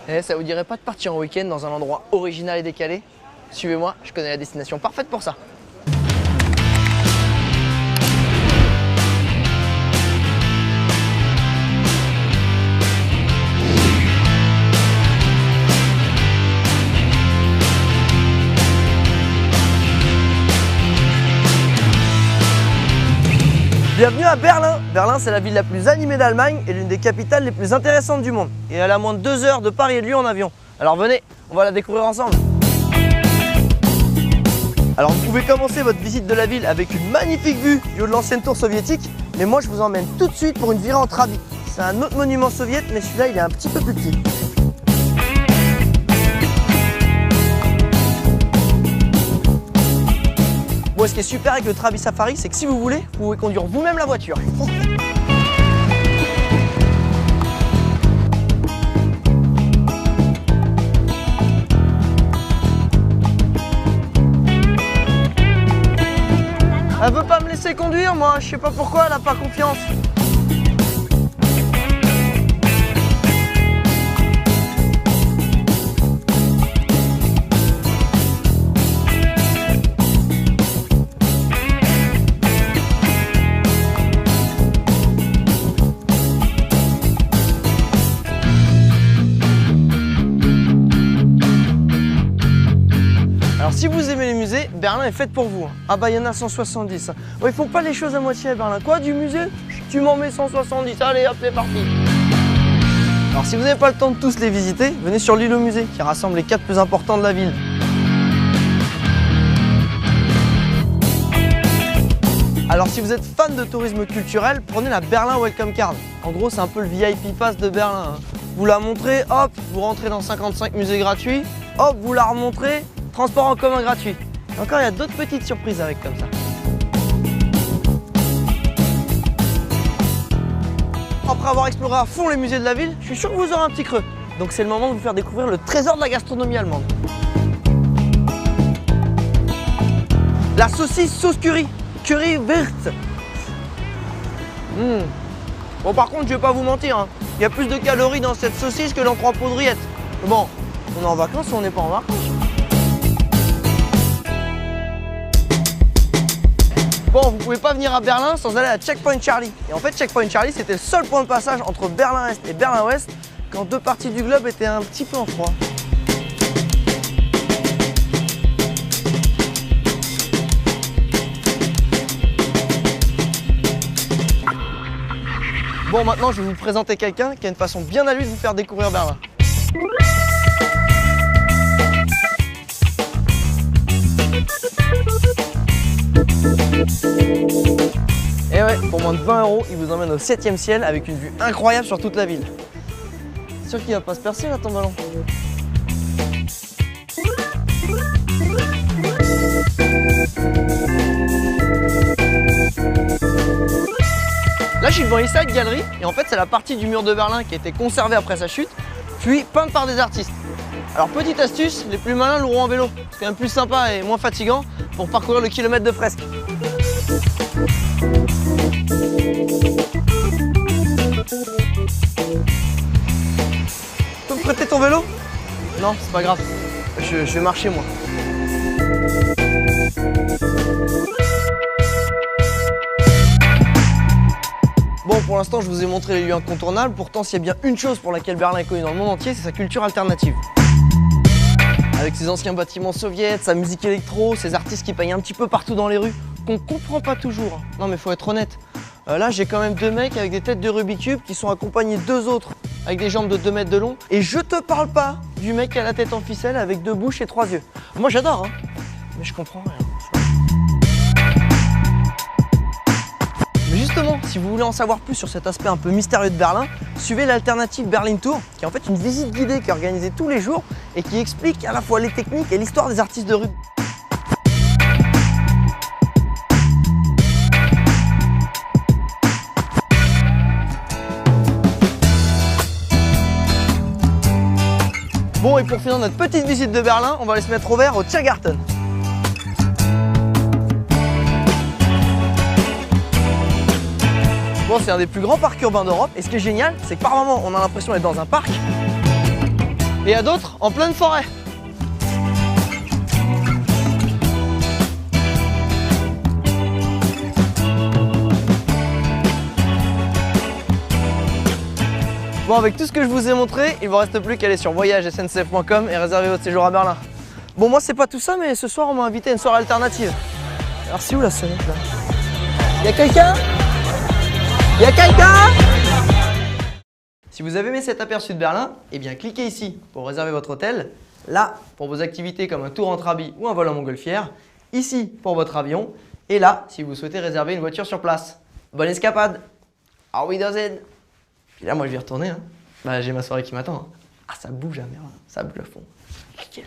Eh, ça vous dirait pas de partir en week-end dans un endroit original et décalé? Suivez-moi, je connais la destination parfaite pour ça. Bienvenue à Berlin. Berlin, c'est la ville la plus animée d'Allemagne et l'une des capitales les plus intéressantes du monde. Et elle est à moins de 2 heures de Paris et de Lyon en avion. Alors venez, on va la découvrir ensemble. Alors vous pouvez commencer votre visite de la ville avec une magnifique vue du haut de l'ancienne tour soviétique. Mais moi je vous emmène tout de suite pour une virée en Trabi. C'est un autre monument soviète, mais celui-là il est un petit peu plus petit. Bon, ce qui est super avec le Trabi Safari, c'est que si vous voulez, vous pouvez conduire vous-même la voiture. Elle veut pas me laisser conduire, moi, je sais pas pourquoi, elle a pas confiance. Alors si vous aimez les musées, Berlin est faite pour vous. Ah bah il y en a 170. Ouais, ils font pas les choses à moitié à Berlin. Quoi, du musée? Tu m'en mets 170, allez hop, c'est parti. Alors si vous n'avez pas le temps de tous les visiter, venez sur l'île au musée qui rassemble les 4 plus importants de la ville. Alors si vous êtes fan de tourisme culturel, prenez la Berlin Welcome Card. En gros c'est un peu le VIP Pass de Berlin. Vous la montrez, hop, vous rentrez dans 55 musées gratuits, hop, vous la remontrez, transport en commun gratuit. Et encore, il y a d'autres petites surprises avec comme ça. Après avoir exploré à fond les musées de la ville, je suis sûr que vous aurez un petit creux. Donc c'est le moment de vous faire découvrir le trésor de la gastronomie allemande. La saucisse sauce curry. Currywurst. Bon, par contre, je vais pas vous mentir, hein. Il y a plus de calories dans cette saucisse que dans 3 poudriettes. Bon, on est en vacances ou on n'est pas en vacances? Bon, vous pouvez pas venir à Berlin sans aller à Checkpoint Charlie. Et en fait, Checkpoint Charlie, c'était le seul point de passage entre Berlin-Est et Berlin-Ouest quand 2 parties du globe étaient un petit peu en froid. Bon, maintenant, je vais vous présenter quelqu'un qui a une façon bien à lui de vous faire découvrir Berlin. Et ouais, pour moins de 20 €, il vous emmène au 7e ciel avec une vue incroyable sur toute la ville. C'est sûr qu'il va pas se percer là ton ballon. Là je suis devant East Side Gallery et en fait c'est la partie du mur de Berlin qui a été conservée après sa chute, puis peinte par des artistes. Alors petite astuce, les plus malins loueront en vélo. C'est quand même plus sympa et moins fatigant pour parcourir le kilomètre de fresque. Tu peux me prêter ton vélo? Non, c'est pas grave. Je vais marcher moi. Bon, pour l'instant, je vous ai montré les lieux incontournables. Pourtant, s'il y a bien une chose pour laquelle Berlin est connu dans le monde entier, c'est sa culture alternative. Avec ses anciens bâtiments soviétiques, sa musique électro, ses artistes qui peignent un petit peu partout dans les rues, qu'on comprend pas toujours. Non mais faut être honnête. Là j'ai quand même 2 mecs avec des têtes de Rubik's Cube qui sont accompagnés de 2 autres avec des jambes de 2 mètres de long. Et je te parle pas du mec qui a la tête en ficelle avec 2 bouches et 3 yeux. Moi j'adore, hein, mais je comprends rien. Mais justement, si vous voulez en savoir plus sur cet aspect un peu mystérieux de Berlin, suivez l'Alternative Berlin Tour, qui est en fait une visite guidée qui est organisée tous les jours et qui explique à la fois les techniques et l'histoire des artistes de rue. Bon, et pour finir notre petite visite de Berlin, on va aller se mettre au vert au Tiergarten. Bon, c'est un des plus grands parcs urbains d'Europe et ce qui est génial, c'est que par moments on a l'impression d'être dans un parc Et à d'autres en pleine forêt. Bon, avec tout ce que je vous ai montré, il ne vous reste plus qu'à aller sur voyagesncf.com et réserver votre séjour à Berlin. Bon, moi c'est pas tout ça, mais ce soir on m'a invité à une soirée alternative. Alors c'est où la sonnette là? Y'a quelqu'un? Y'a quelqu'un? Si vous avez aimé cet aperçu de Berlin, eh bien cliquez ici pour réserver votre hôtel, là pour vos activités comme un tour en trabi ou un vol en montgolfière, ici pour votre avion, et là si vous souhaitez réserver une voiture sur place. Bonne escapade! Auf Wiedersehen! Puis là, moi, je vais y retourner. Hein. Bah, j'ai ma soirée qui m'attend. Hein. Ah, ça bouge, hein, merde. Ça bouge à fond. Nickel.